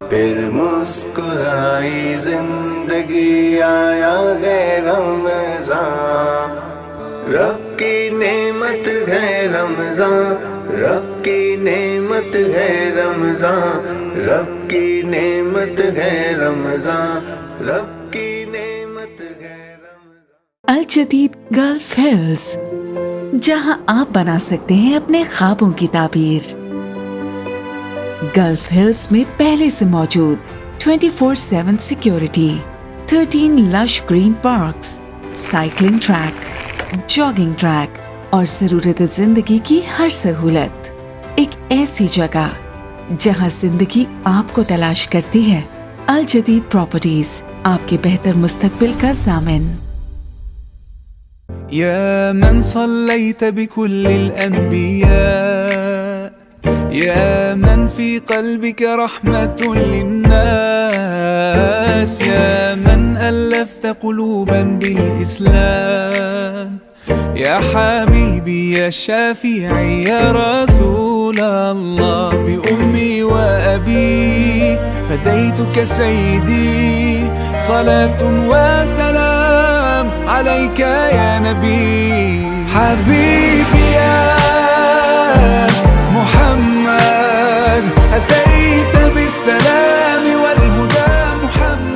پھر مسکرائی زندگی، آیا ہے رمضان، رب کی نعمت ہے رمضان، رب کی نعمت ہے رمضان، رب کی نعمت ہے رمضان، رب کی نعمت ہے رمضان۔ الجدید گلف ہلز، جہاں آپ بنا سکتے ہیں اپنے خوابوں کی تعبیر۔ گلف ہلز میں پہلے سے موجود 24/7 security, 13 lush green parks, cycling track, jogging track اور ضرورت زندگی کی ہر سہولت۔ ایک ایسی جگہ جہاں زندگی آپ کو تلاش کرتی ہے۔ الجدید پراپرٹیز، آپ کے بہتر مستقبل کا ضامن۔ يا من صليت بكل الأنبياء، يا من في قلبك رحمة للناس، يا من ألفت قلوبا بالإسلام، يا حبيبي يا شافعي يا رسول الله، بأمي وأبي فديتك سيدي، صلاة وسلام عليك يا نبي، حبيبي يا محمد، أتيت بالسلام والهدى محمد.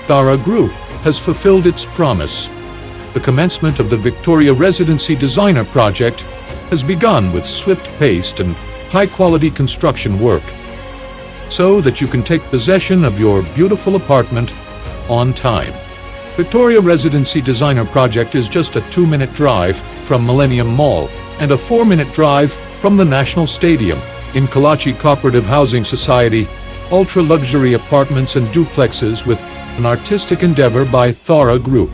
Thara Group has fulfilled its promise. The commencement of the Victoria Residency Designer project has begun with swift-paced and high-quality construction work, so that you can take possession of your beautiful apartment on time. Victoria Residency Designer project is just a 2-minute drive from Millennium Mall and a 4-minute drive from the National Stadium. In Kalachi Cooperative Housing Society, ultra-luxury apartments and duplexes with an artistic endeavor by Thara Group.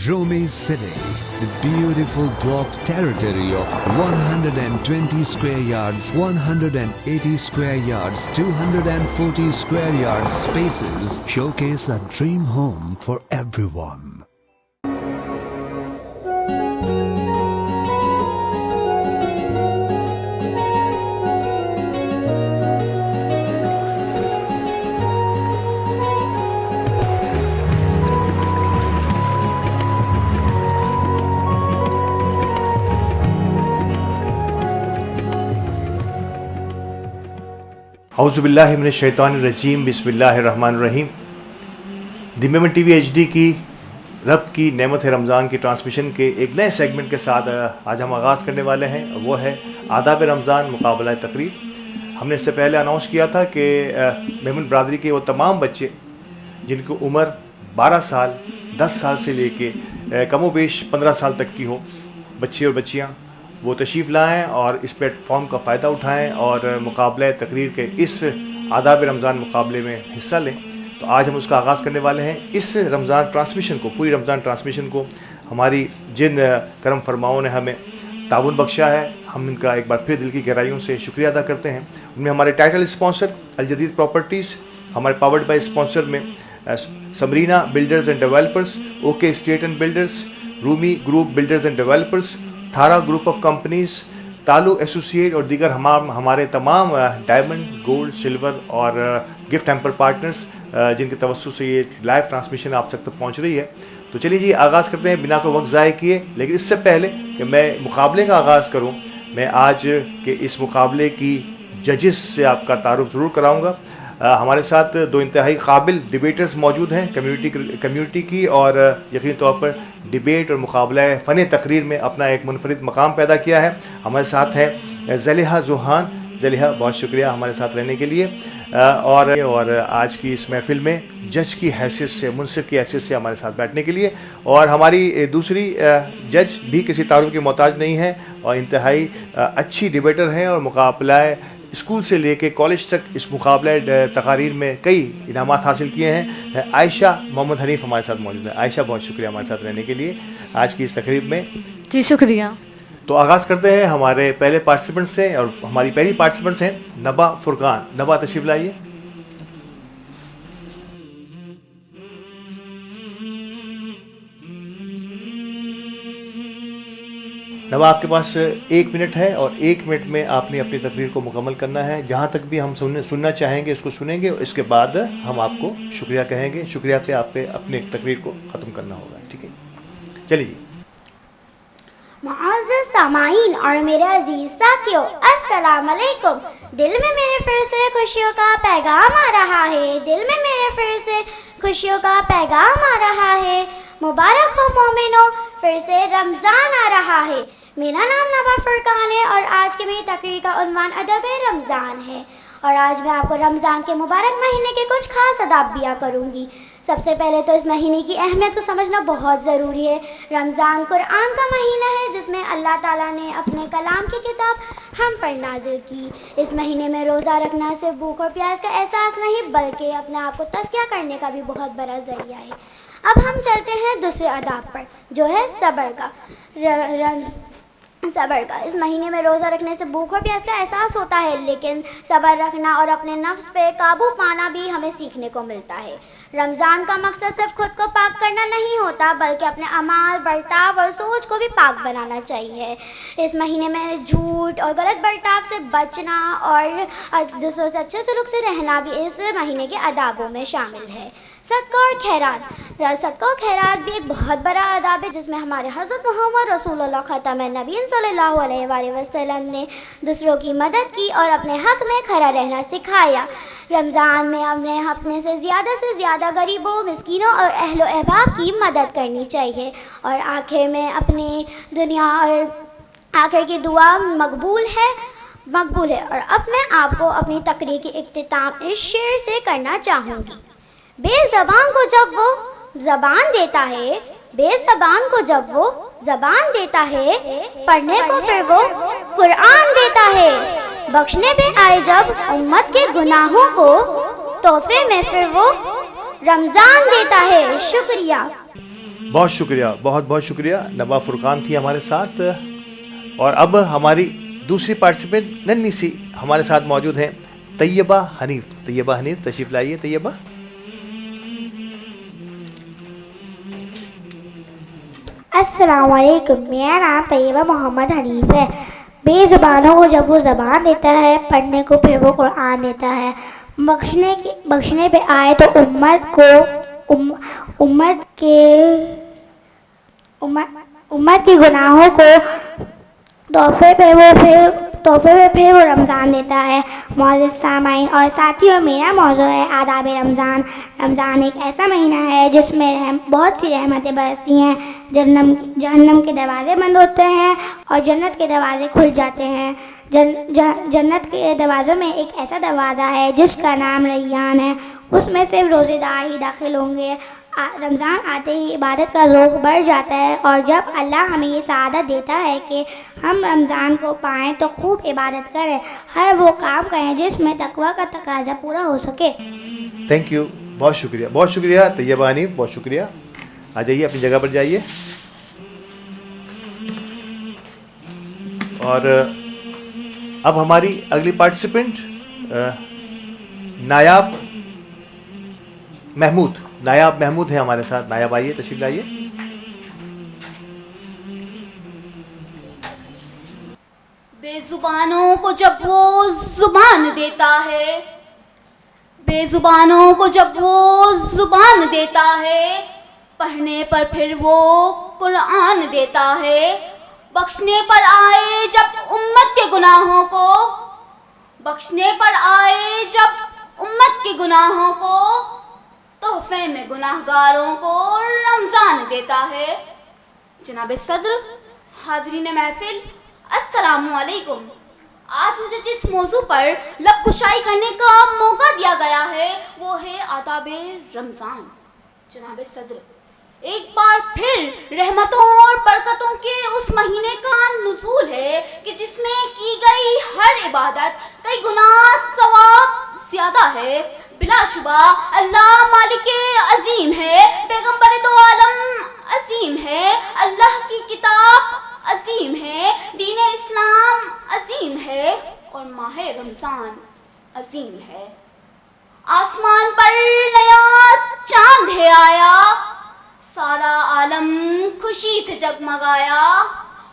Rome City, the beautiful blocked territory of 120 square yards, 180 square yards, 240 square yards spaces showcase a dream home for everyone. اعوذ باللہ من الشیطان الرجیم، بسم اللہ الرحمن الرحیم۔ The Memon T V H D کی رب کی نعمت ہے رمضان کی ٹرانسمیشن کے ایک نئے سیگمنٹ کے ساتھ آج ہم آغاز کرنے والے ہیں، وہ ہے آداب رمضان مقابلہ تقریر۔ ہم نے اس سے پہلے اناؤنس کیا تھا کہ میمن برادری کے وہ تمام بچے جن کی عمر 12 سال 10 سال سے لے کے کم و بیش 15 سال تک کی ہو، بچے اور بچیاں، وہ تشریف لائیں اور اس پلیٹ فارم کا فائدہ اٹھائیں اور مقابلہ تقریر کے اس آداب رمضان مقابلے میں حصہ لیں۔ تو آج ہم اس کا آغاز کرنے والے ہیں۔ اس رمضان ٹرانسمیشن کو، پوری رمضان ٹرانسمیشن کو ہماری جن کرم فرماؤں نے ہمیں تعاون بخشا ہے، ہم ان کا ایک بار پھر دل کی گہرائیوں سے شکریہ ادا کرتے ہیں۔ ان میں ہمارے ٹائٹل اسپانسر الجدید پراپرٹیز، ہمارے پاورڈ بائی اسپانسر میں Samrina builders and developers, okay estate and builders, Rumi group builders and developers, Thara group of companies, Talu associate اور دیگر ہمارے تمام ڈائمنڈ، گولڈ، سلور اور گفٹ ہیمپر پارٹنرز جن کے توسط سے یہ لائیو ٹرانسمیشن آپ تک پہنچ رہی ہے۔ تو چلیے جی آغاز کرتے ہیں بنا کوئی وقت ضائع کیے. لیکن اس سے پہلے کہ میں مقابلے کا آغاز کروں, میں آج کے اس مقابلے کی ججز سے آپ کا تعارف ضرور کراؤں گا. ہمارے ساتھ دو انتہائی قابل ڈیبیٹرز موجود ہیں کمیونٹی کی, اور یقینی طور پر ڈیبیٹ اور مقابلہ فن تقریر میں اپنا ایک منفرد مقام پیدا کیا ہے. ہمارے ساتھ ہیں زلیحہ ذوحان. زلیحہ بہت شکریہ ہمارے ساتھ رہنے کے لیے, اور آج کی اس محفل میں جج کی حیثیت سے, منصف کی حیثیت سے ہمارے ساتھ بیٹھنے کے لیے. اور ہماری دوسری جج بھی کسی تعارف کی محتاج نہیں ہے اور انتہائی اچھی ڈیبیٹر ہیں, اور مقابلہ اسکول سے لے کے کالج تک اس مقابلہ تقاریر میں کئی انعامات حاصل کیے ہیں. عائشہ محمد حنیف ہمارے ساتھ موجود ہیں. عائشہ بہت شکریہ ہمارے ساتھ رہنے کے لیے آج کی اس تقریب میں. جی شکریہ. تو آغاز کرتے ہیں ہمارے پہلے پارٹیسپنٹ سے, اور ہماری پہلی پارٹیسپنٹس ہیں نبا فرقان. نبا تشریف لائیے. نبا آپ کے پاس 1 منٹ ہے, اور 1 منٹ میں آپ نے اپنی تقریر کو مکمل کرنا ہے. جہاں تک بھی ہم سننا چاہیں گے اس کو سنیں گے, اس کے بعد ہم آپ کو شکریہ کہیں گے. شکریہ پہ آپ پہ اپنے تقریر کو ختم کرنا ہوگا. ٹھیک ہے, چلیے جی. معزز سامعین اور میرے عزیز ساتھیوں, السلام علیکم. دل میں میرے پھر سے خوشیوں کا پیغام آ رہا ہے. دل میں میرے پھر سے خوشیوں کا پیغام آ رہا ہے. مبارک ہو مومنوں, پھر سے رمضان آ رہا ہے. میرا نام نبا فرقان ہے, اور آج کی میری تقریر کا عنوان ادب رمضان ہے. اور آج میں آپ کو رمضان کے مبارک مہینے کے کچھ خاص آداب بیان کروں گی. سب سے پہلے تو اس مہینے کی اہمیت کو سمجھنا بہت ضروری ہے. رمضان قرآن کا مہینہ ہے جس میں اللہ تعالیٰ نے اپنے کلام کی کتاب ہم پر نازل کی. اس مہینے میں روزہ رکھنا صرف بھوک اور پیاس کا احساس نہیں بلکہ اپنے آپ کو تزکیہ کرنے کا بھی بہت بڑا ذریعہ ہے. اب ہم چلتے ہیں دوسرے آداب پر, جو ہے صبر کا. اس مہینے میں روزہ رکھنے سے بھوک اور پیاس کا احساس ہوتا ہے, لیکن صبر رکھنا اور اپنے نفس پہ قابو پانا بھی ہمیں سیکھنے کو ملتا ہے. رمضان کا مقصد صرف خود کو پاک کرنا نہیں ہوتا بلکہ اپنے اعمال, برتاؤ اور سوچ کو بھی پاک بنانا چاہیے. اس مہینے میں جھوٹ اور غلط برتاؤ سے بچنا اور دوسروں سے اچھے سلوک سے رہنا بھی اس مہینے کے آدابوں میں شامل ہے. صدقہ اور خیرات. صدقہ اور خیرات بھی ایک بہت بڑا آداب ہے جس میں ہمارے حضرت محمد رسول اللہ خاتم النبیین صلی اللہ علیہ وآلہ وسلم نے دوسروں کی مدد کی اور اپنے حق میں کھڑا رہنا سکھایا. رمضان میں ہمیں اپنے سے زیادہ غریبوں, مسکینوں اور اہل و احباب کی مدد کرنی چاہیے. اور آخر میں اپنی دنیا اور آخر کی دعا مقبول ہے. اور اب میں آپ کو اپنی تقریر کی اختتام اس شعر سے کرنا چاہوں گی. بے زبان کو جب وہ زبان دیتا ہے, بے زبان کو جب وہ زبان دیتا ہے, پڑھنے کو پھر وہ قرآن دیتا ہے. بخشنے پہ آئے جب امت کے گناہوں کو, تحفے میں پھر وہ رمضان دیتا ہے. شکریہ. بہت شکریہ, بہت بہت شکریہ. نبا فرقان تھی ہمارے ساتھ. اور اب ہماری دوسری پارٹیسپینٹ ننھی سی ہمارے ساتھ موجود ہیں طیبہ حنیف. طیبہ حنیف تشریف لائیے. طیبہ. السلام علیکم. میرا نام طیبہ محمد حنیف ہے. بے زبانوں کو جب وہ زبان دیتا ہے, پڑھنے کو پھر وہ قرآن دیتا ہے. بخشنے پہ آئے تو امت کے گناہوں کو, تحفے پہ پھر وہ رمضان دیتا ہے. معزز سامعین اور ساتھیوں, میرا موضوع ہے آداب رمضان. رمضان ایک ایسا مہینہ ہے جس میں بہت سی رحمتیں برستی ہیں. جہنم کے دروازے بند ہوتے ہیں اور جنت کے دروازے کھل جاتے ہیں. جنت کے دروازوں میں ایک ایسا دروازہ ہے جس کا نام ریان ہے. اس میں صرف روزے دار ہی داخل ہوں گے. رمضان آتے ہی عبادت کا ذوق بڑھ جاتا ہے, اور جب اللہ ہمیں یہ سعادت دیتا ہے کہ ہم رمضان کو پائیں تو خوب عبادت کریں, ہر وہ کام کریں جس میں تقویٰ کا تقاضا پورا ہو سکے. Thank you. بہت شکریہ, بہت شکریہ طیبہ حنیف, بہت شکریہ. آ جائیے, اپنی جگہ پر جائیے. اور اب ہماری اگلی پارٹیسپینٹ نایاب محمود ہے ہمارے ساتھ. نایاب آئیے, تشریف لائیے. بے زبانوں کو جب وہ زبان دیتا ہے, بے زبانوں کو جب وہ زبان دیتا ہے, پڑھنے پر پھر وہ قرآن دیتا ہے، بخشنے پر آئے جب امت کے گناہوں کو، بخشنے پر آئے جب امت کے گناہوں کو، تحفے میں گناہگاروں کو رمضان دیتا ہے۔ جناب صدر، حاضرین محفل، السلام علیکم۔ آج مجھے جس موضوع پر لب کشائی کرنے کا موقع دیا گیا ہے وہ ہے آداب رمضان۔ جناب صدر، ایک بار پھر رحمتوں اور برکتوں کے اس مہینے کا نزول ہے کہ جس میں کی گئی ہر عبادت کئی گنا ثواب زیادہ ہے۔ بلا شبہ اللہ مالک عظیم ہے، پیغمبر دو عالم عظیم ہے، اللہ کی کتاب عظیم ہے، دین اسلام عظیم ہے اور ماہ رمضان عظیم ہے۔ آسمان پر نیا چاند ہے آیا، سارا عالم خوشی سے جگمگایا،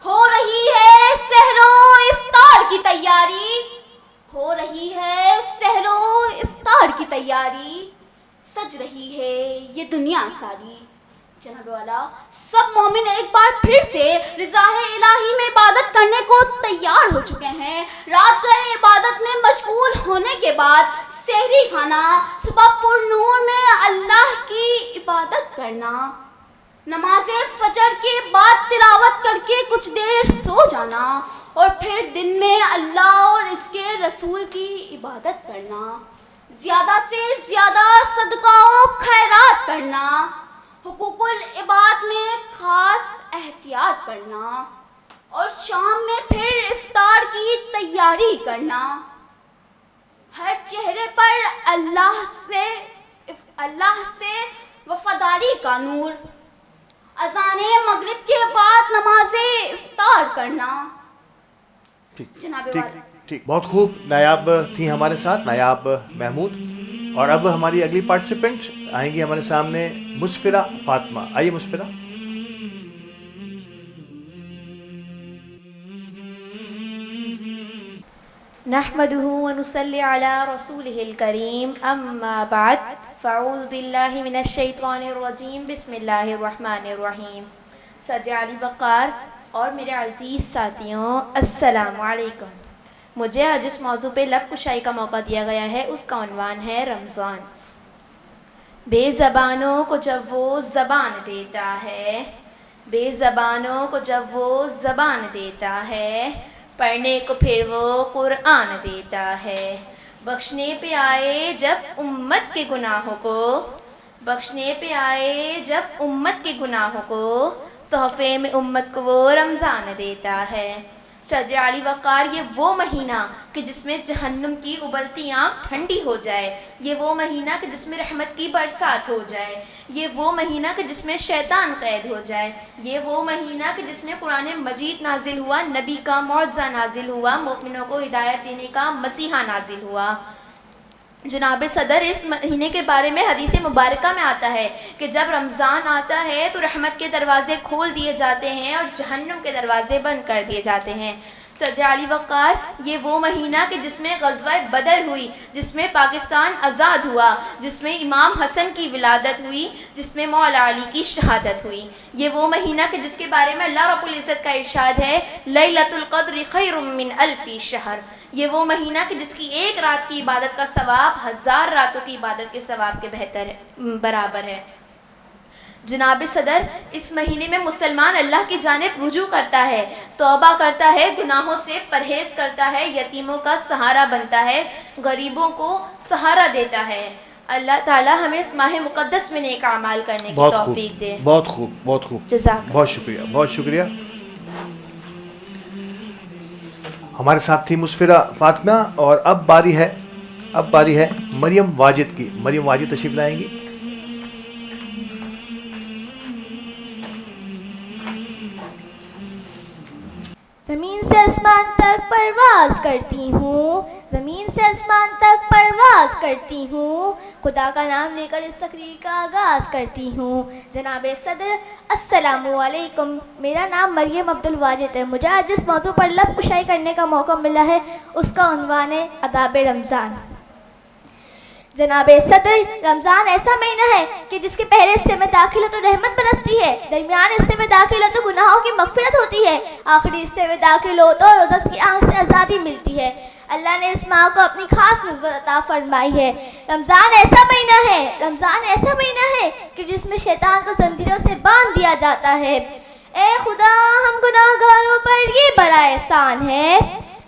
ہو رہی ہے سحر و افطار کی تیاری، ہو رہی ہے سحر و افطار کی تیاری، سج رہی ہے یہ دنیا ساری۔ جناب والا، سب مومن ایک بار پھر سے رضاء الہی میں عبادت کرنے کو تیار ہو چکے ہیں۔ رات گئے عبادت میں مشغول ہونے کے بعد سحری کھانا، صبح پر نور میں اللہ کی عبادت کرنا، نماز فجر کے بعد تلاوت کر کے کچھ دیر سو جانا اور پھر دن میں اللہ اور اس کے رسول کی عبادت کرنا، زیادہ سے زیادہ صدقہ و خیرات کرنا، حقوق العباد میں خاص احتیاط کرنا اور شام میں پھر افطار کی تیاری کرنا، ہر چہرے پر اللہ سے وفاداری کا نور، اذان مغرب کے بعد نماز افطار کرنا۔ جناب والا، ٹھیک، بہت خوب۔ نایاب تھیں ہمارے ساتھ نایاب محمود، اور اب ہماری اگلی پارٹیسپینٹ آئیں گی ہمارے سامنے مسفرہ فاطمہ۔ آئیے مسفرہ۔ نحمده ونصلي على رسوله الكريم اما بعد فاعوذ باللہ من الشیطان الرجیم بسم اللہ الرحمن الرحیم۔ صدر علی وقار اور میرے عزیز ساتھیوں، السلام علیکم۔ مجھے آج جس موضوع پہ لب کشائی کا موقع دیا گیا ہے اس کا عنوان ہے رمضان۔ بے زبانوں کو جب وہ زبان دیتا ہے، بے زبانوں کو جب وہ زبان دیتا ہے، پڑھنے کو پھر وہ قرآن دیتا ہے، بخشنے پہ آئے جب امت کے گناہوں کو، بخشنے پہ آئے جب امت کے گناہوں کو، تحفے میں امت کو وہ رمضان دیتا ہے۔ صدر علی وقار، یہ وہ مہینہ کہ جس میں جہنم کی ابلتی آنکھ ٹھنڈی ہو جائے، یہ وہ مہینہ کہ جس میں رحمت کی برسات ہو جائے، یہ وہ مہینہ کہ جس میں شیطان قید ہو جائے، یہ وہ مہینہ کہ جس میں قرآن مجید نازل ہوا، نبی کا معجزہ نازل ہوا، مومنوں کو ہدایت دینے کا مسیحا نازل ہوا۔ جناب صدر، اس مہینے کے بارے میں حدیث مبارکہ میں آتا ہے کہ جب رمضان آتا ہے تو رحمت کے دروازے کھول دیے جاتے ہیں اور جہنم کے دروازے بند کر دیے جاتے ہیں۔ صدر علی وقار، یہ وہ مہینہ کہ جس میں غزوہ بدر ہوئی، جس میں پاکستان آزاد ہوا، جس میں امام حسن کی ولادت ہوئی، جس میں مولا علی کی شہادت ہوئی، یہ وہ مہینہ کہ جس کے بارے میں اللہ رب العزت کا ارشاد ہے لیلۃ القدر خیر من الف شہر، یہ وہ مہینہ کہ جس کی ایک رات کی عبادت کا ثواب 1000 راتوں کی عبادت کے ثواب کے برابر ہے۔ جناب صدر، اس مہینے میں مسلمان اللہ کی جانب رجوع کرتا ہے، توبہ کرتا ہے، گناہوں سے پرہیز کرتا ہے، یتیموں کا سہارا بنتا ہے، غریبوں کو سہارا دیتا ہے۔ اللہ تعالی ہمیں اس ماہ مقدس میں نیک اعمال کرنے کی توفیق دے۔ بہت خوب، بہت خوب، جزاک بہت شکریہ، بہت شکریہ۔ ہمارے ساتھ تھی مسفرہ فاطمہ، اور اب باری ہے مریم واجد کی۔ مریم واجد تشریف لائیں گی۔ زمین سے آسمان تک پرواز کرتی ہوں، زمین سے آسمان تک پرواز کرتی ہوں، خدا کا نام لے کر اس تقریر کا آغاز کرتی ہوں۔ جناب صدر، السلام علیکم۔ میرا نام مریم عبدالواجد ہے۔ مجھے آج جس موضوع پر لب کشائی کرنے کا موقع ملا ہے اس کا عنوان ہے آداب رمضان۔ جناب صدر، رمضان ایسا مہینہ ہے کہ جس کے پہلے حصے میں داخل ہو تو رحمت برستی ہے، درمیان حصے میں داخل ہو تو گناہوں کی مغفرت ہوتی ہے، آخری حصے میں داخل ہو تو روزہ کی آنکھ سے آزادی ملتی ہے۔ اللہ نے اس ماہ کو اپنی خاص نسبت عطا فرمائی ہے۔ رمضان ایسا مہینہ ہے کہ جس میں شیطان کو زنجیروں سے باندھ دیا جاتا ہے۔ اے خدا، ہم گناہگاروں پر یہ بڑا احسان ہے،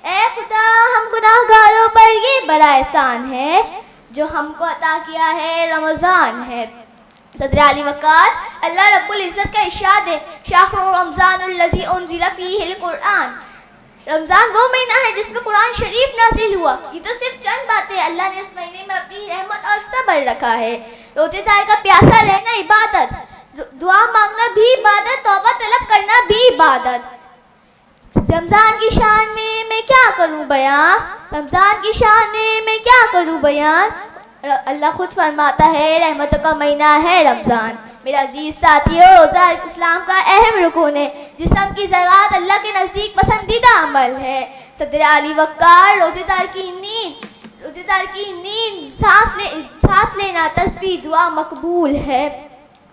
اے خدا، ہم گناہگاروں پر یہ بڑا احسان ہے جو ہم کو عطا کیا ہے رمضان ہے۔ صدر علی وقار، اللہ رب العزت کا ارشاد ہے، شہر رمضان الذی انزل فیہ القرآن۔ رمضان وہ مہینہ ہے جس میں قرآن شریف نازل ہوا۔ یہ تو صرف چند باتیں، اللہ نے اس مہینے میں اپنی رحمت اور صبر رکھا ہے۔ روزے دار کا پیاسا رہنا عبادت، دعا مانگنا بھی عبادت، توبہ طلب کرنا بھی عبادت۔ رمضان کی شان میں کیا کروں بیان، رمضان کی شان میں کیا کروں بیان، اللہ خود فرماتا ہے رحمتوں کا مہینہ ہے رمضان۔ میرا عزیز ساتھیو، روزہ اسلام کا اہم رکن ہے، جسم کی زکوٰۃ اللہ کے نزدیک پسندیدہ عمل ہے۔ صدر علی وقار، روزے دار کی نیند سانس لینا تسبیح دعا مقبول ہے۔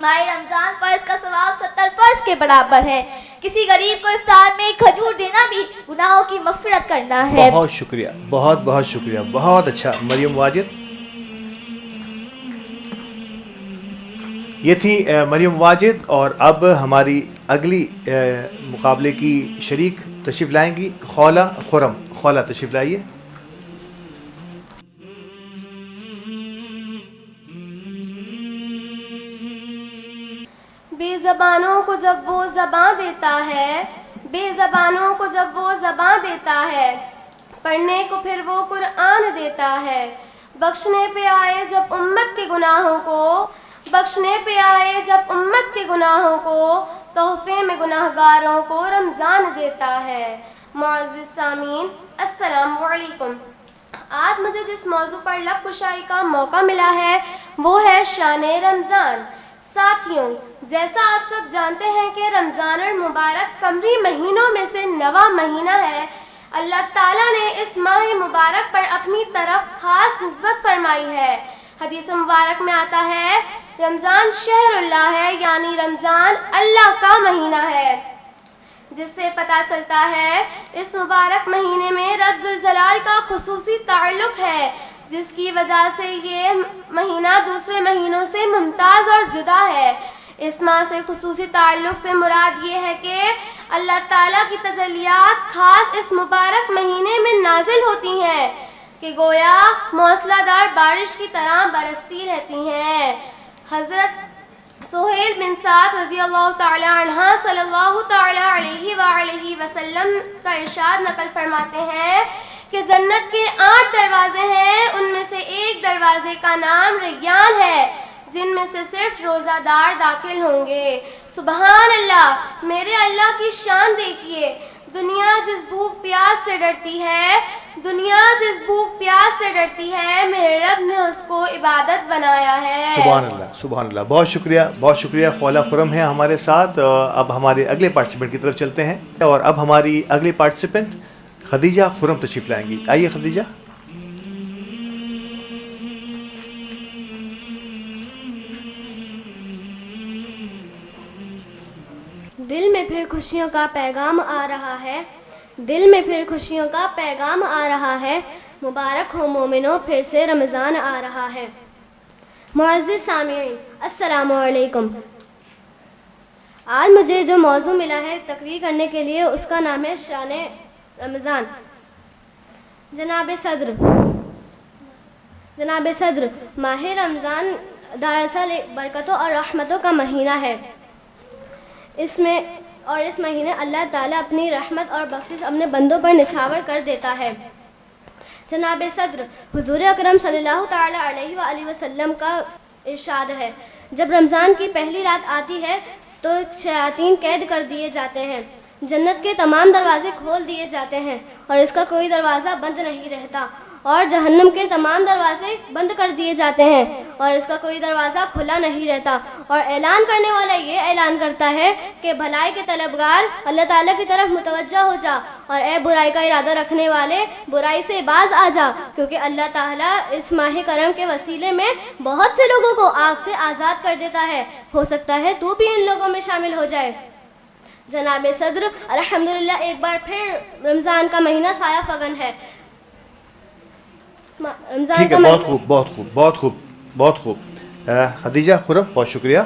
ماہ رمضان فرض کا ثواب 70 فرض کے برابر ہے۔ کسی غریب کو افطار میں ایک کھجور دینا بھی گناہوں کی مغفرت کرنا ہے۔ بہت شکریہ، بہت بہت شکریہ، بہت اچھا مریم واجد۔ یہ تھی مریم واجد، اور اب ہماری اگلی مقابلے کی شریک تشریف لائیں گی خولا خرم۔ خولا تشریف لائیے۔ بے زبانوں کو جب وہ زباں دیتا ہے، بے زبانوں کو جب وہ زباں دیتا ہے، پڑھنے کو پھر وہ قرآن دیتا ہے۔ بخشنے پہ آئے جب امت کے گناہوں کو، بخشنے پہ آئے جب امت کے گناہوں کو، تحفے میں گناہگاروں کو رمضان دیتا ہے۔ معزز سامعین، السلام علیکم۔ آج مجھے جس موضوع پر لب کشائی کا موقع ملا ہے وہ ہے شان رمضان۔ ساتھیوں، جیسا آپ سب جانتے ہیں کہ رمضان المبارک قمری مہینوں میں سے 9واں مہینہ ہے۔ اللہ تعالیٰ نے اس ماہ مبارک پر اپنی طرف خاص نسبت فرمائی ہے۔ حدیث مبارک میں آتا ہے رمضان شہر اللہ ہے، یعنی رمضان اللہ کا مہینہ ہے، جس سے پتہ چلتا ہے اس مبارک مہینے میں رب ذوالجلال کا خصوصی تعلق ہے، جس کی وجہ سے یہ مہینہ دوسرے مہینوں سے ممتاز اور جدا ہے۔ اس ماہ سے خصوصی تعلق سے مراد یہ ہے کہ اللہ تعالیٰ کی تجلیات خاص اس مبارک مہینے میں نازل ہوتی ہیں کہ گویا موسلا دار بارش کی طرح برستی رہتی ہیں۔ حضرت سہیل بن سعد رضی اللہ تعالی عنہ صلی اللہ تعالی علیہ وآلہ وسلم کا ارشاد نقل فرماتے ہیں کہ جنت کے 8 دروازے ہیں، ان میں سے ایک دروازے کا نام ریان ہے، جن میں سے صرف روزہ دار داخل ہوں گے۔ سبحان اللہ، میرے اللہ کی شان دیکھیے۔ دنیا جس بھوک پیاس سے ڈرتی ہے، دنیا جس بھوک پیاس سے ڈرتی ہے، میرے رب نے اس کو عبادت بنایا ہے۔ سبحان اللہ، سبحان اللہ، بہت شکریہ، بہت شکریہ۔ خولا خرم ہیں ہمارے ساتھ۔ اب ہمارے اگلے پارٹیسپینٹ کی طرف چلتے ہیں، اور اب ہماری اگلی پارٹیسپینٹ خدیجہ خرم تشریف لائیں گی۔ آئیے خدیجہ۔ دل میں پھر خوشیوں کا پیغام آ رہا ہے، دل میں پھر خوشیوں کا پیغام آ رہا ہے، مبارک ہو مومنوں، پھر سے رمضان آ رہا ہے۔ معزز سامعین، السلام علیکم۔ آج مجھے جو موضوع ملا ہے تقریر کرنے کے لیے، اس کا نام ہے شان رمضان۔ جناب صدر، ماہ رمضان دراصل برکتوں اور رحمتوں کا مہینہ ہے۔ اس مہینے اللہ تعالیٰ اپنی رحمت اور بخشش اپنے بندوں پر نچھاور کر دیتا ہے۔ جناب صدر، حضور اکرم صلی اللہ تعالیٰ علیہ وآلہ وسلم کا ارشاد ہے، جب رمضان کی پہلی رات آتی ہے تو شیاطین قید کر دیے جاتے ہیں، جنت کے تمام دروازے کھول دیے جاتے ہیں اور اس کا کوئی دروازہ بند نہیں رہتا، اور جہنم کے تمام دروازے بند کر دیے جاتے ہیں اور اس کا کوئی دروازہ کھلا نہیں رہتا. اور اعلان کرنے والا یہ اعلان کرتا ہے کہ بھلائی کے طلبگار اللہ تعالیٰ کی طرف متوجہ ہو جا, اور اے برائی کا ارادہ رکھنے والے برائی سے باز آ جا, کیونکہ اللہ تعالیٰ اس ماہ کرم کے وسیلے میں بہت سے لوگوں کو آگ سے آزاد کر دیتا ہے. ہو سکتا ہے تو بھی ان لوگوں میں شامل ہو جائے. جناب صدر, الحمدللہ ایک بار پھر رمضان کا مہینہ سایہ فگن ہے. ٹھیک ہے, بہت خوب بہت خوب بہت خوب بہت خوب. خدیجہ, خرم, بہت شکریہ.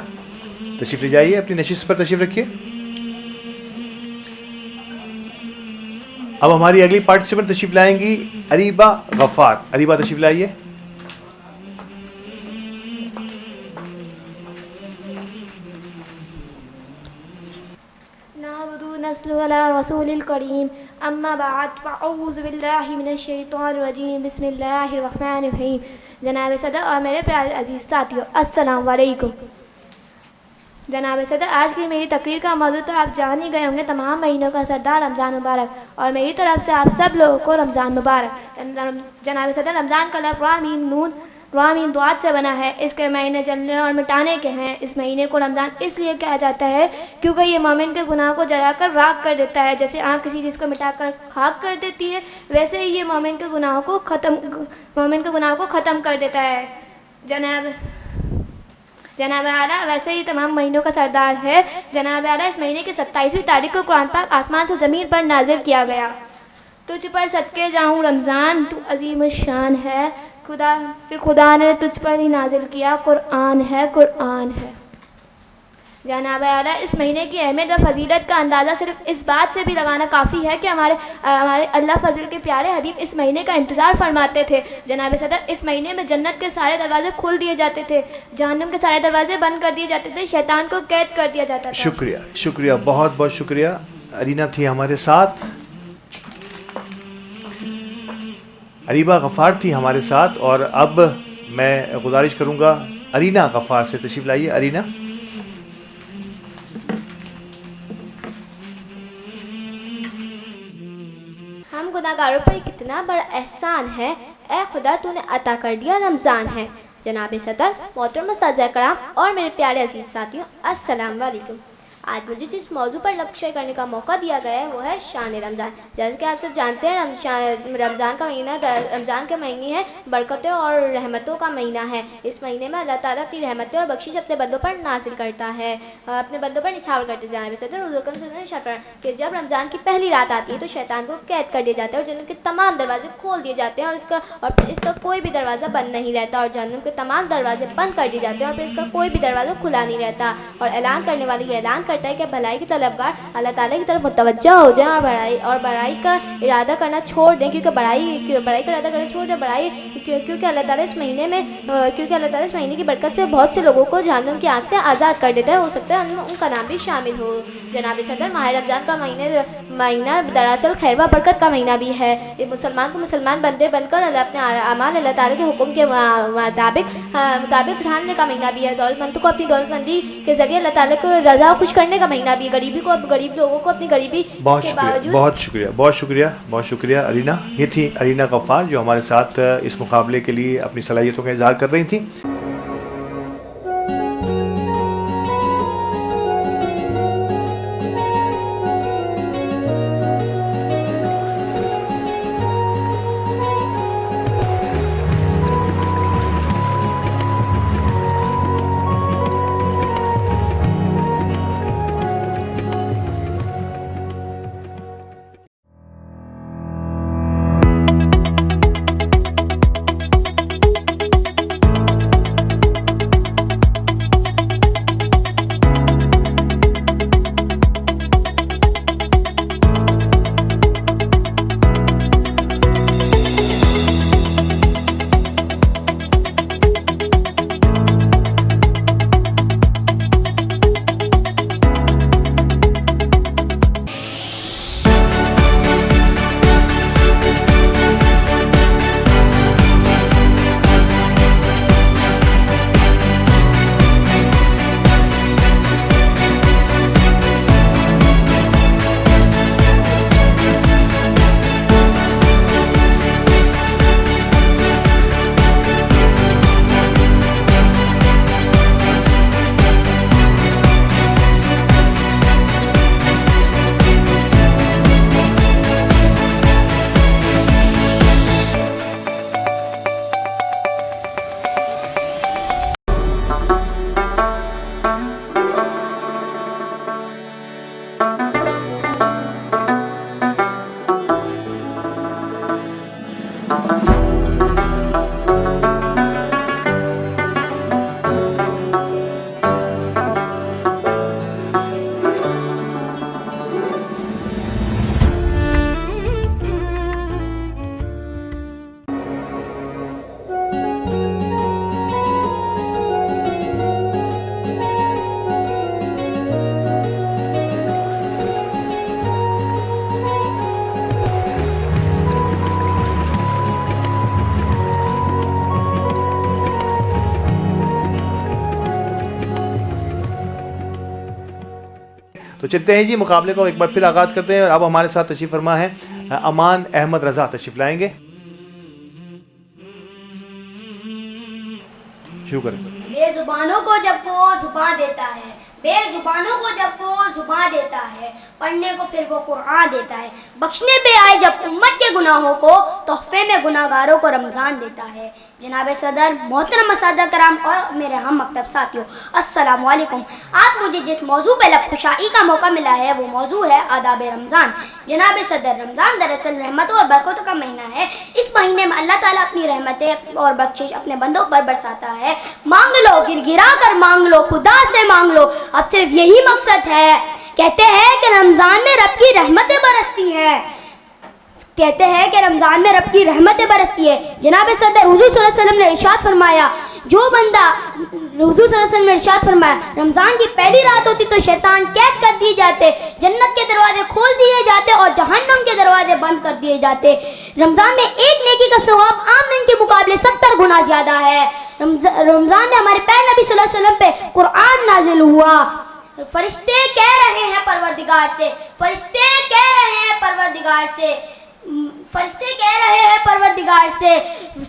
تشریف لے جائیے, اپنی نشست پر تشریف رکھیے. اب ہماری اگلی پارٹیسپینٹ تشریف لائیں گی اریبہ غفار. اریبہ تشریف لائیے. نصلو علی رسول الکریم اما بعد فاعوذ باللہ من الشیطان الرجیم بسم اللہ الرحمن الرحیم. جناب صدر اور میرے پیارے عزیز ساتھیوں, السلام علیکم. جناب صدر, آج کی میری تقریر کا موضوع تو آپ جان ہی گئے ہوں گے, تمام مہینوں کا سردار رمضان مبارک, اور میری طرف سے آپ سب لوگوں کو رمضان مبارک. جناب صدر, رمضان کا لفظ رامین دعات سے بنا ہے. اس کے مہینے جلنے اور مٹانے کے ہیں. اس مہینے کو رمضان اس لیے کہا جاتا ہے کیونکہ یہ مومن کے گناہ کو جلا کر راکھ کر دیتا ہے. جیسے آگ کسی چیز کو مٹا کر خاک کر دیتی ہے, ویسے ہی یہ مومن کے گناہوں کو ختم کر دیتا ہے. جناب اعلیٰ ویسے ہی تمام مہینوں کا سردار ہے. جناب اعلیٰ, اس مہینے کی 27ویں تاریخ کو قرآن پاک آسمان سے زمین پر نازل کیا گیا. تجھ پر صدقے جاؤں رمضان, تو عظیم الشان ہے. خدا نے تجھ پر ہی نازل کیا, قرآن ہے قرآن ہے. جناب اعلیٰ, اس مہینے کی اہمیت اور فضیلت کا اندازہ صرف اس بات سے بھی لگانا کافی ہے کہ ہمارے اللہ فضل کے پیارے حبیب اس مہینے کا انتظار فرماتے تھے. جناب صدر, اس مہینے میں جنت کے سارے دروازے کھول دیے جاتے تھے, جہنم کے سارے دروازے بند کر دیے جاتے تھے, شیطان کو قید کر دیا جاتا تھا. شکریہ شکریہ, بہت بہت شکریہ. ارینا تھی ہمارے ساتھ, اریبہ غفار تھی ہمارے ساتھ, اور اب میں گزارش کروں گا ارینا غفار سے. تشریف لائیے ارینا. ہم گناہگاروں پر کتنا بڑا احسان ہے, اے خدا تو نے عطا کر دیا رمضان ہے. جناب صدر, محترم اساتذہ کرام اور میرے پیارے عزیز ساتھیوں, السلام علیکم. آج مجھے جس موضوع پر لفظ شیئر کرنے کا موقع دیا گیا ہے وہ ہے شان رمضان. جیسے کہ آپ سب جانتے ہیں رمضان کا مہینہ رمضان کے مہینے ہے برکتوں اور رحمتوں کا مہینہ ہے. اس مہینے میں اللہ تعالیٰ کی رحمتیں اور بخشش اپنے بندوں پر نازل کرتا ہے, اپنے بندوں پر نچھاور کرتے ہیں. جناب صدر حضور اکرم صلی اللہ علیہ وسلم کہ جب رمضان کی پہلی رات آتی ہے تو شیطان کو قید کر دیا جاتا ہے, اور جنت کے تمام دروازے کھول دیے جاتے ہیں, اور پھر اس کا کوئی بھی دروازہ بند نہیں رہتا, اور جہنم کے تمام دروازے بند کر دیے جاتے ہیں, اور پھر اس کا کوئی بھی دروازہ کھلا نہیں رہتا. اور اعلان کرنے والے یہ اعلان کرتا ہے کہ بھلائی کے طلبگار اللہ تعالیٰ کی طرف متوجہ ہو جائیں, اور بڑائی کا ارادہ کرنا چھوڑ دیں, کیونکہ بڑائی کا ارادہ کرنا چھوڑ دیں. کیونکہ اللہ تعالیٰ اس مہینے کی برکت سے بہت سے لوگوں کو جہنم کی آگ سے آزاد کر دیتا ہے. ہو سکتا ہے ان کا نام بھی شامل ہو. جناب صدر, ماہ رمضان کا مہینہ دراصل خیر و برکت کا مہینہ بھی ہے. مسلمان کو مسلمان بندے بن کر اپنے اعمال اللہ تعالیٰ کے حکم کے مطابق ڈھالنے کا مہینہ بھی ہے. دولت مند کو اپنی دولت مندی کے ذریعے اللہ تعالیٰ کو رضا خوش کرنے کا مہینہ بھی ہے. غریب لوگوں کو اپنی غریبی کے باوجود. بہت شکریہ ارینا. یہ تھی ارینا غفار جو ہمارے ساتھ اس مقابلے کے لیے اپنی صلاحیتوں کا اظہار کر رہی تھیں. چلتے ہیں جی مقابلے کو ایک بار پھر آغاز کرتے ہیں. اور اب ہمارے ساتھ تشریف فرما ہے امان احمد رضا, تشریف لائیں گے. شروع کریں. بے زبانوں کو جب وہ زباں دیتا ہے, بے زبانوں کو جب وہ زباں دیتا ہے, پڑھنے کو پھر وہ قرآن دیتا ہے. بخشنے پہ آئے جب امت کے گناہوں کو, تحفے میں گناہ گاروں کو رمضان دیتا ہے. جناب صدر, محترم اساتذہ کرام اور میرے ہم مکتب ساتھیوں, السلام علیکم. آج مجھے جس موضوع پہ لب خشائی کا موقع ملا ہے وہ موضوع ہے آداب رمضان. جناب صدر, رمضان دراصل رحمتوں اور برکتوں کا مہینہ ہے. اس مہینے میں اللہ تعالیٰ اپنی رحمتیں اور بخشش اپنے بندوں پر برساتا ہے. مانگ لو, گر گرا کر مانگ لو, خدا سے مانگ لو, اب صرف یہی مقصد ہے. کہتے ہیں کہ رمضان میں رب کی رحمتیں برستی ہیں, کہتے ہیں کہ رمضان میں رب کی رحمتیں برستی ہے. جناب صدر, حضور صلی اللہ علیہ وسلم نے ارشاد فرمایا, جو بندہ, حضور صلی اللہ علیہ وسلم نے ارشاد فرمایا, رمضان کی پہلی رات ہوتی تو شیطان قید کر دیے جاتے, جنت کے دروازے کھول دیے جاتے اور جہنم کے دروازے بند کر دیے جاتے. رمضان میں ایک نیکی کا ثواب عام دن کے مقابلے 70 گنا زیادہ ہے. رمضان میں ہمارے پیارے نبی صلی اللہ علیہ وسلم پہ قرآن نازل ہوا. فرشتے کہہ رہے ہیں پروردگار سے, فرشتے کہہ رہے ہیں پروردگار سے, فرشتے کہہ رہے ہیں پروردگار سے,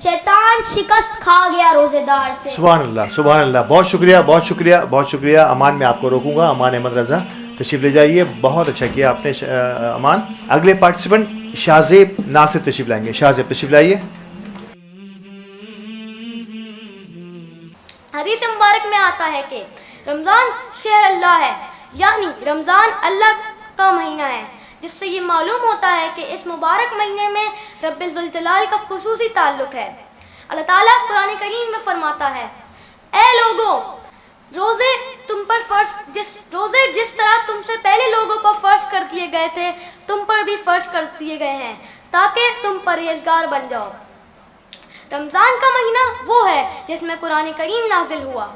شیطان شکست کھا گیا روزے دار سے. سبحان اللہ, سبحان اللہ. بہت شکریہ, بہت شکریہ, بہت شکریہ. امان, میں آپ کو روکوں گا. امان احمد رضا تشریف لے جائیے. بہت اچھا کیا آپ نے امان. اگلے پارٹیسپینٹ شاہزیب ناصر تشریف لائیں گے. شاہزیب تشریف لائیے. حدیث مبارک میں آتا ہے کہ رمضان شہر اللہ ہے, یعنی رمضان اللہ کا مہینہ ہے, جس سے یہ معلوم ہوتا ہے کہ اس مبارک مہینے میں رب ذوالجلال کا خصوصی تعلق ہے. اللہ تعالیٰ قرآن کریم میں فرماتا ہے, اے لوگوں, روزے تم پر فرض, روزے جس طرح تم سے پہلے لوگوں پر فرض کر دیے گئے تھے, تم پر بھی فرض کر دیے گئے ہیں تاکہ تم پرہیزگار بن جاؤ. رمضان کا مہینہ وہ ہے جس میں قرآن کریم نازل ہوا,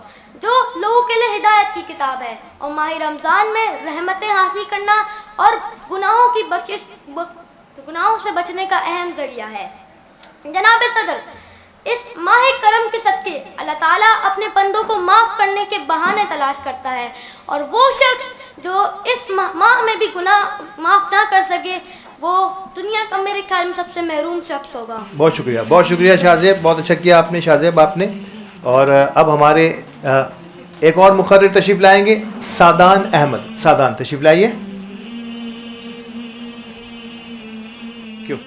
جو لوگوں کے لیے ہدایت کی کتاب ہے, اور ماہ رمضان میں رحمتیں حاصل کرنا اور گناہوں کی بخشش, گناہوں سے بچنے کا اہم ذریعہ ہے. جناب صدر, اس ماہ کرم کے صدقے اللہ تعالیٰ اپنے بندوں کو معاف کرنے کے بہانے تلاش کرتا ہے, اور وہ شخص جو اس ماہ میں بھی گناہ معاف نہ کر سکے وہ دنیا کا میرے خیال میں سب سے محروم شخص ہوگا. بہت شکریہ, بہت شکریہ شاہزیب, بہت اچھا کیا آپ نے شاہزیب آپ نے. اور اب ہمارے ایک اور مقرر تشریف لائیں گے, سادان احمد. سادان تشریف لائیے. کیوں؟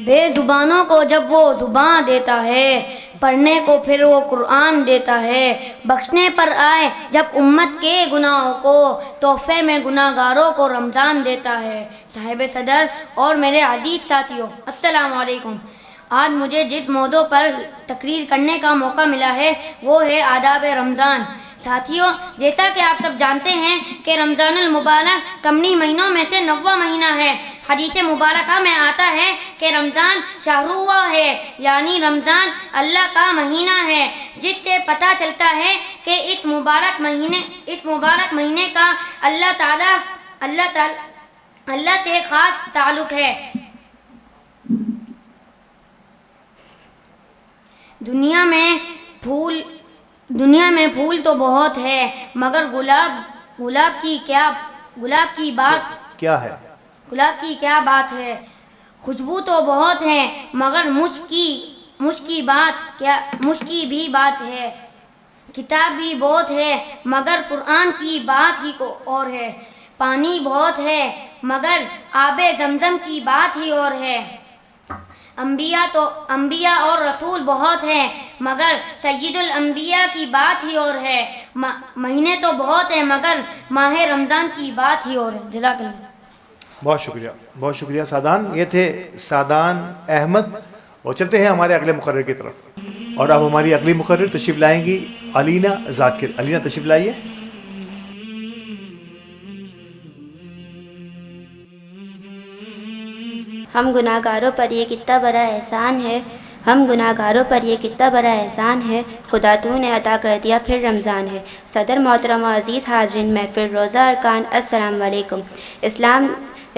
بے زبانوں کو جب وہ زباں دیتا ہے, پڑھنے کو پھر وہ قرآن دیتا ہے. بخشنے پر آئے جب امت کے گناہوں کو, تحفے میں گناہ گاروں کو رمضان دیتا ہے. صاحب صدر اور میرے عزیز ساتھیوں, السلام علیکم. آج مجھے جس موضوع پر تقریر کرنے کا موقع ملا ہے وہ ہے آداب رمضان. ساتھیوں, جیسا کہ آپ سب جانتے ہیں کہ رمضان المبارک کمنی مہینوں میں سے 9واں مہینہ ہے. حدیث مبارکہ میں آتا ہے کہ رمضان شہر اللہ ہے, یعنی رمضان اللہ کا مہینہ ہے, جس سے پتہ چلتا ہے کہ اس مبارک مہینے کا اللہ سے خاص تعلق ہے. دنیا میں پھول تو بہت ہے, مگر گلاب کی کیا بات ہے. خوشبو تو بہت ہے, مگر مشک کی بھی بات ہے. کتاب بھی بہت ہے, مگر قرآن کی بات ہی کو اور ہے. پانی بہت ہے, مگر آب زمزم کی بات ہی اور ہے. انبیاء اور رسول بہت ہیں, مگر سید الانبیاء کی بات ہی اور ہے. مہینے تو بہت ہیں, مگر ماہ رمضان کی بات ہی اور ہے. جزاک اللہ. بہت شکریہ, بہت شکریہ سادان. یہ تھے سادان احمد. اور چلتے ہیں ہمارے اگلے مقرر کی طرف. اور اب ہماری اگلی مقرر تشریف لائیں گی علینا ذاکر. علینا تشریف لائیے. ہم گناہ گاروں پر یہ کتنا بڑا احسان ہے, ہم گناہ گاروں پر یہ کتنا بڑا احسان ہے, خدا تو نے عطا کر دیا پھر رمضان ہے. صدر محترم و عزیز حاضرین محفل, روزہ ارکان, السلام علیکم.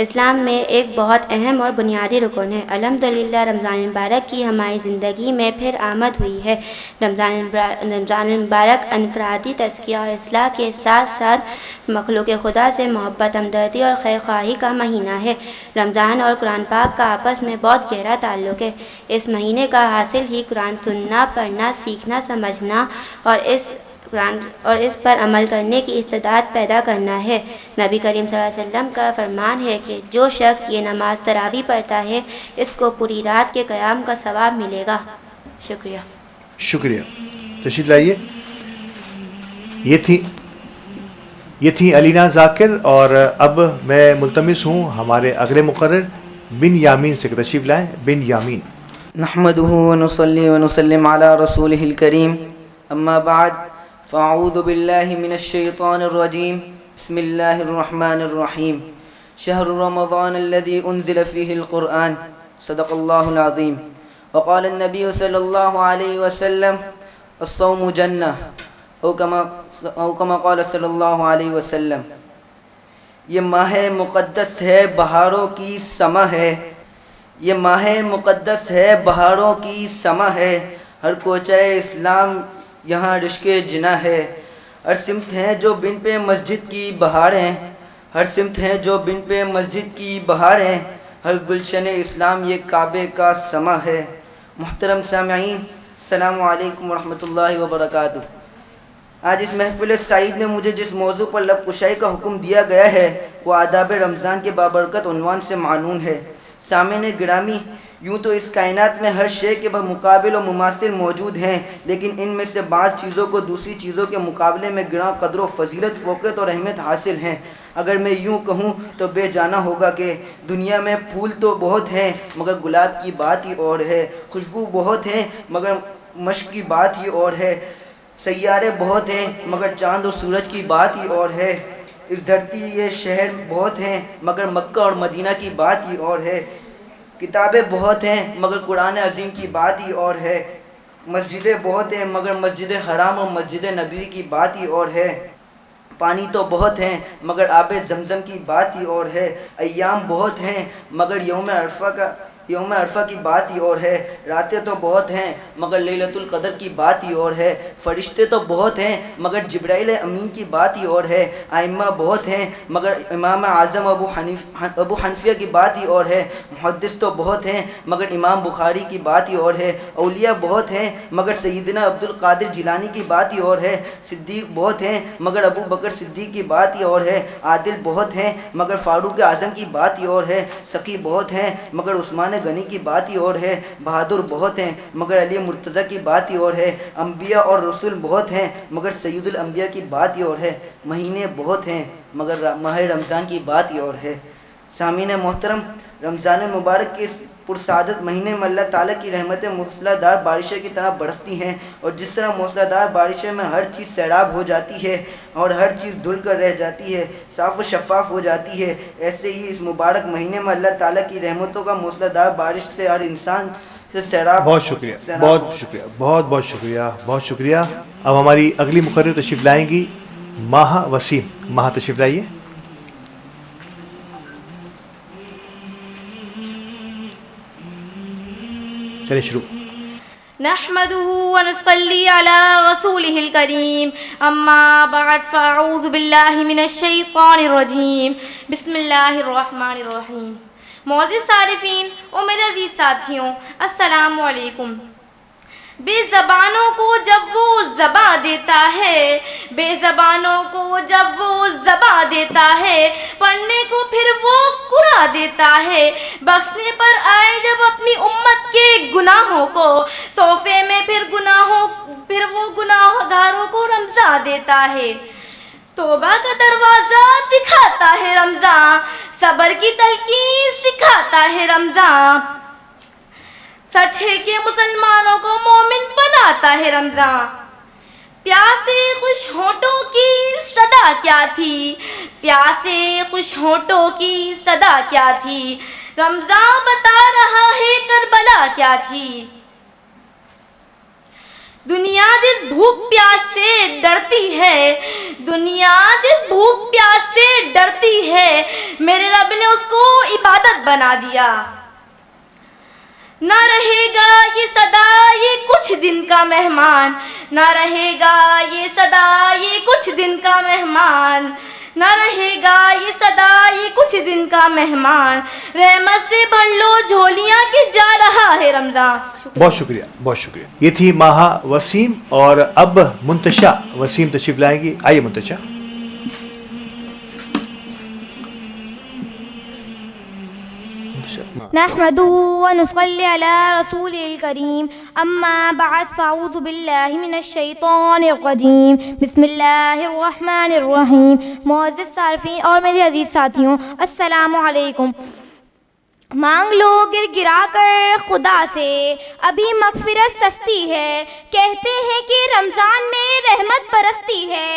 اسلام میں ایک بہت اہم اور بنیادی رکن ہے۔ الحمدللہ رمضان المبارک کی ہماری زندگی میں پھر آمد ہوئی ہے۔ رمضان المبارک انفرادی تزکیہ اور اصلاح کے ساتھ ساتھ مخلوق خدا سے محبت، ہمدردی اور خیر خواہی کا مہینہ ہے۔ رمضان اور قرآن پاک کا آپس میں بہت گہرا تعلق ہے۔ اس مہینے کا حاصل ہی قرآن سننا، پڑھنا، سیکھنا، سمجھنا اور اس پر عمل کرنے کی استعداد پیدا کرنا ہے۔ نبی کریم صلی اللہ علیہ وسلم کا فرمان ہے کہ جو شخص یہ نماز تراویح پڑھتا ہے اس کو پوری رات کے قیام کا ثواب ملے گا۔ شکریہ۔ شکریہ، تشریف لائیے۔ یہ تھی علینا ذاکر، اور اب میں ملتمس ہوں ہمارے اگلے مقرر بن یامین سے تشریف لائیں۔ بن یامین۔ نحمده ونصلي ونسلم على رسوله الكريم، اما بعد فاعوذ باللہ من الشیطان الرجیم، بسم اللہ الرحمن الرحیم، شہر رمضان الذي انزل فيه القرآن، صدق اللہ العظیم، وقال النبی صلی اللہ علیہ وسلم الصوم جنہ، او کما قال صلی اللہ علیہ وسلم۔ یہ ماہ مقدس ہے، بہاروں کی سما ہے، یہ ماہ مقدس ہے، بہاروں کی سما ہے، ہر کوچہ اسلام یہاں رشک جنا ہے، ہر سمت ہیں جو بن پہ مسجد کی بہاریں، ہر سمت ہیں جو بن پہ مسجد کی بہاریں، ہر گلشن اسلام یہ کعبے کا سما ہے۔ محترم سامعین، السلام علیکم ورحمۃ اللہ وبرکاتہ۔ آج اس محفل سعید میں مجھے جس موضوع پر لب کشائی کا حکم دیا گیا ہے وہ آداب رمضان کے بابرکت عنوان سے معنون ہے۔ سامعین گرامی، یوں تو اس کائنات میں ہر شے کے بمقابل و مماثل موجود ہیں، لیکن ان میں سے بعض چیزوں کو دوسری چیزوں کے مقابلے میں گراں قدر و فضیلت، فوقیت اور اہمیت حاصل ہیں۔ اگر میں یوں کہوں تو بے جانا ہوگا کہ دنیا میں پھول تو بہت ہیں مگر گلاب کی بات ہی اور ہے، خوشبو بہت ہیں مگر مشق کی بات ہی اور ہے، سیارے بہت ہیں مگر چاند و سورج کی بات ہی اور ہے، اس دھرتی یہ شہر بہت ہیں مگر مکہ اور مدینہ کی بات ہی اور ہے، کتابیں بہت ہیں مگر قرآن عظیم کی بات ہی اور ہے، مسجدیں بہت ہیں مگر مسجد حرام اور مسجد نبوی کی بات ہی اور ہے، پانی تو بہت ہیں مگر آب زمزم کی بات ہی اور ہے، ایام بہت ہیں مگر یوم عرفہ کی بات ہی اور ہے، راتیں تو بہت ہیں مگر لیلۃ القدر کی بات ہی اور ہے، فرشتے تو بہت ہیں مگر جبرائیل امین کی بات ہی اور ہے، ائمہ بہت ہیں مگر امام اعظم ابو حنیفہ کی بات ہی اور ہے، محدث تو بہت ہیں مگر امام بخاری کی بات ہی اور ہے، اولیاء بہت ہیں مگر سیدنا عبد القادر جیلانی کی بات ہی اور ہے، صدیق بہت ہیں مگر ابو بکر صدیق کی بات ہی اور ہے، عادل بہت ہیں مگر فاروق اعظم کی بات ہی اور ہے، سخی بہت ہیں مگر عثمان غنی کی بات ہی اور ہے، بہادر بہت ہیں مگر علی مرتضیٰ کی بات ہی اور ہے، انبیاء اور رسول بہت ہیں مگر سید الانبیاء کی بات ہی اور ہے، مہینے بہت ہیں مگر ماہ رمضان کی بات ہی اور ہے۔ سامعین محترم، رمضان المبارک کے اس پرسعادت مہینے میں اللہ تعالیٰ کی رحمتیں موسلا دار بارشیں کی طرح برستی ہیں، اور جس طرح موسلا دار بارشیں میں ہر چیز سیراب ہو جاتی ہے اور ہر چیز دھل کر رہ جاتی ہے، صاف و شفاف ہو جاتی ہے، ایسے ہی اس مبارک مہینے میں اللہ تعالیٰ کی رحمتوں کا موسلا دار بارش سے ہر انسان سے سیراب۔ بہت شکریہ، بہت شکریہ، بہت شکریہ، بہت شکریہ۔ اب ہماری اگلی مقرر تشریف لائیں گی ماہا وسیم۔ ماہا تشریف لائیے۔ چلیے شروع۔ نحمده ونصلي على رسوله الكريم، اما بعد فاعوذ باللہ من الشیطان الرجیم، بسم اللہ الرحمن الرحیم۔ معزز صارفین اور میرے عزیز ساتھیوں، السلام علیکم۔ بے زبانوں کو جب وہ زباں دیتا ہے، بے زبانوں کو جب وہ زباں دیتا ہے، پڑھنے کو پھر وہ قرآن دیتا ہے، بخشنے پر آئے جب اپنی امت کے گناہوں کو، تحفے میں پھر وہ گناہ گاروں کو رمضان دیتا ہے، توبہ کا دروازہ دکھاتا ہے رمضان، صبر کی تلقین سکھاتا ہے رمضان، سچ ہے کہ مسلمانوں کو مومن بناتا ہے رمضان۔ پیاسے خوش ہونٹوں کی صدا کیا تھی، پیاسے خوش ہونٹوں کی صدا کیا تھی، رمضان بتا رہا ہے کربلا کیا تھی۔ دنیا جس بھوک پیاس سے ڈرتی ہے، دنیا جس بھوک پیاس سے ڈرتی ہے، میرے رب نے اس کو عبادت بنا دیا. نہ رہے گا یہ صدا یہ کچھ دن کا مہمان، نہ رہے گا یہ صدا یہ کچھ دن کا مہمان، نہ رہے گا یہ صدا یہ کچھ دن کا مہمان، رحمت سے بھر لو جھولیاں کہ جا رہا ہے رمضان. بہت شکریہ، بہت شکریہ. یہ تھی ماہا وسیم، اور اب منتشا وسیم تشریف لائیں گی. آئیے منتشا. نحمده ونصلي على رسوله الكريم اما بعد فاعوذ بالله من الشیطان الرجیم بسم اللہ الرحمن الرحیم. معزز صارفین اور میرے عزیز ساتھیوں، السلام علیکم. مانگ لو گر گرا کر خدا سے، ابھی مغفرت سستی ہے، کہتے ہیں کہ رمضان میں رحمت برستی ہے.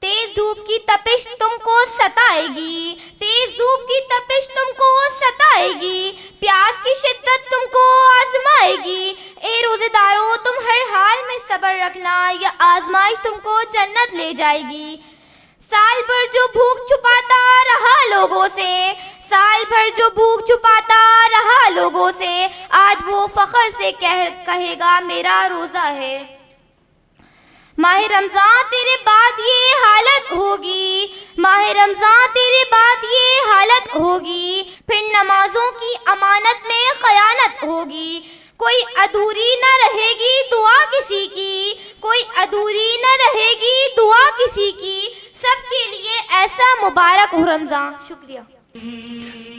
تیز دھوپ کی تپش تم کو ستائے گی، تیز دھوپ کی تپش تم کو ستائے گی، پیاس کی شدت تم کو آزمائے گی. اے روزے دارو تم ہر حال میں صبر رکھنا، یہ آزمائش تم کو جنت لے جائے گی. سال بھر جو بھوک چھپاتا رہا لوگوں سے، سال بھر جو بھوک چھپاتا رہا لوگوں سے، آج وہ فخر سے کہے گا میرا روزہ ہے. ماہ رمضان تیرے بعد یہ حالت ہوگی، ماہ رمضان تیرے بعد یہ حالت ہوگی، پھر نمازوں کی امانت میں خیانت ہوگی. کوئی ادھوری نہ رہے گی دعا کسی کی، کوئی ادھوری نہ رہے گی دعا کسی کی، سب کے لیے ایسا مبارک ہو رمضان. شکریہ.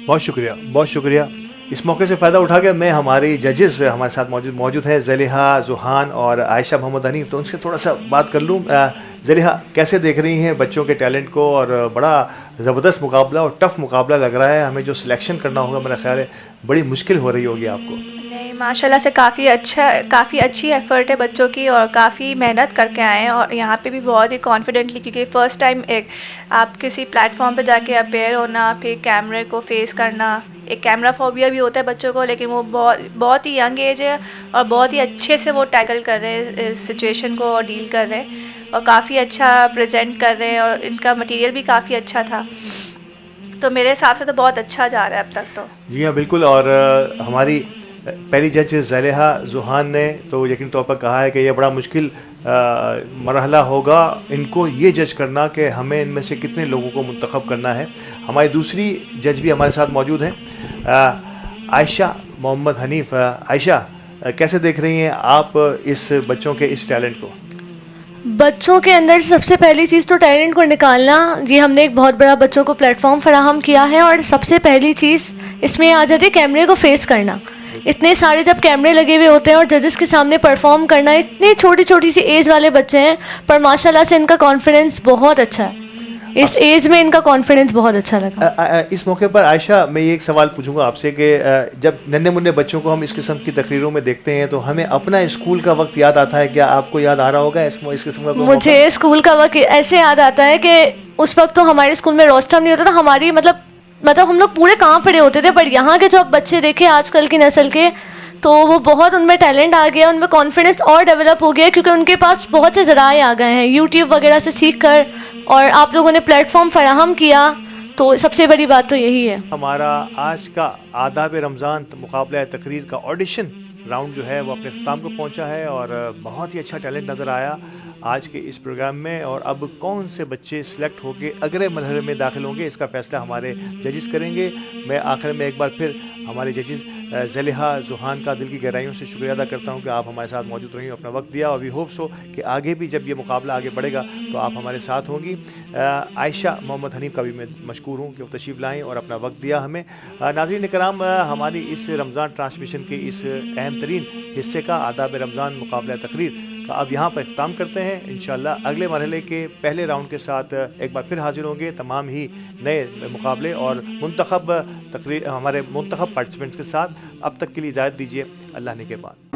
بہت شکریہ، بہت شکریہ. اس موقع سے فائدہ اٹھا کے میں ہماری ججز ہمارے ساتھ موجود ہیں، زلیحہ، ذوحان اور عائشہ محمد حنیف، تو ان سے تھوڑا سا بات کر لوں. زلیحہ، کیسے دیکھ رہی ہیں بچوں کے ٹیلنٹ کو؟ اور بڑا زبردست مقابلہ اور ٹف مقابلہ لگ رہا ہے. ہمیں جو سلیکشن کرنا ہوگا میرا خیال ہے بڑی مشکل ہو رہی ہوگی آپ کو. نہیں، ماشاء اللہ سے کافی اچھی ایفرٹ ہے بچوں کی، اور کافی محنت کر کے آئے ہیں. اور یہاں پہ بھی بہت ہی کانفیڈنٹلی، کیونکہ فرسٹ ٹائم ایک آپ کسی پلیٹ فارم پہ جا کے اپیئر ہونا، پھر کیمرے کو فیس کرنا، ایک کیمرہ فوبیا بھی ہوتا ہے بچوں کو، لیکن وہ بہت ہی ینگ ایج ہے اور بہت ہی اچھے سے وہ ٹیکل کر رہے ہیں اس سچویشن کو اور ڈیل کر رہے ہیں، اور کافی اچھا پریزنٹ کر رہے ہیں، اور ان کا مٹیریل بھی کافی اچھا تھا. تو میرے حساب سے تو بہت اچھا جا رہا ہے اب تک. تو جی ہاں بالکل. اور ہماری پہلی جج زلیحہ ذوحان نے تو یقینی طور پر کہا ہے کہ یہ بڑا مشکل مرحلہ ہوگا ان کو یہ جج کرنا کہ ہمیں ان میں سے کتنے لوگوں کو منتخب کرنا ہے. ہماری دوسری جج بھی ہمارے ساتھ موجود ہیں، عائشہ محمد حنیف. عائشہ، کیسے دیکھ رہی ہیں آپ اس بچوں کے اس ٹیلنٹ کو؟ بچوں کے اندر سب سے پہلی چیز تو ٹیلنٹ کو نکالنا. یہ ہم نے ایک بہت بڑا بچوں کو پلیٹ فارم فراہم کیا ہے، اور سب سے پہلی چیز اس میں آ جاتی ہے کیمرے کو فیس کرنا. اتنے سارے جب کیمرے لگے ہوئے ہوتے ہیں اور ججز کے سامنے پرفارم کرنا، اتنی چھوٹی چھوٹی سی ایج والے بچے ہیں، پر ماشاء اللہ سے ان کا کانفیڈنس بہت اچھا ہے. اس ایج میں ان کا کانفیڈنس بہت اچھا لگا. اس موقع پر عائشہ میں یہ ایک سوال پوچھوں گا آپ سے کہ جب ننھے منھے بچوں کو ہم اس قسم کی تقریروں میں دیکھتے ہیں تو ہمیں اپنا اسکول کا وقت یاد آتا ہے. کیا آپ کو یاد آ رہا ہوگا اس قسم کا؟ مجھے اسکول کا وقت ایسے یاد آتا ہے کہ اس وقت تو ہمارے اسکول میں روسٹر نہیں ہوتا تھا. ہماری مطلب ہم لوگ پورے کام پڑے ہوتے تھے، پر یہاں کے جو اب بچے دیکھے آج کل کی نسل کے، تو وہ بہت ان میں ٹیلنٹ آ گیا، ان میں کانفیڈنس اور ڈیولپ ہو گیا، کیونکہ ان کے پاس بہت سے ذرائع آ گئے ہیں یوٹیوب وغیرہ سے سیکھ کر، اور آپ لوگوں نے پلیٹ فارم فراہم کیا، تو سب سے بڑی بات تو یہی ہے. ہمارا آج کا آداب رمضان مقابلہ تقریر کا آڈیشن راؤنڈ جو ہے وہ اپنے اختتام کو پہنچا ہے، اور بہت ہی اچھا ٹیلنٹ نظر آیا آج کے اس پروگرام میں. اور اب کون سے بچے سلیکٹ ہو کے اگلے مرحلے میں داخل ہوں گے اس کا فیصلہ ہمارے ججز کریں گے. میں آخر میں ایک بار پھر ہمارے ججز زلیحہ ذوحان کا دل کی گہرائیوں سے شکریہ ادا کرتا ہوں کہ آپ ہمارے ساتھ موجود رہی، اپنا وقت دیا، اور وی ہوپ سو کہ آگے بھی جب یہ مقابلہ آگے بڑھے گا تو آپ ہمارے ساتھ ہوں گی. عائشہ محمد حنیف کا بھی میں مشکور ہوں کہ وہ تشریف لائیں اور اپنا وقت دیا ہمیں. ناظرین کرام، ہماری اس رمضان ٹرانسمیشن کے اس اہم ترین حصے کا آداب رمضان مقابلہ تقریر کا اب یہاں پر اختتام کرتے ہیں. انشاءاللہ اگلے مرحلے کے پہلے راؤنڈ کے ساتھ ایک بار پھر حاضر ہوں گے، تمام ہی نئے مقابلے اور منتخب تقریر ہمارے منتخب پارٹیسپینٹس کے ساتھ. اب تک کے لیے اجازت دیجیے. اللہ نے کے بعد.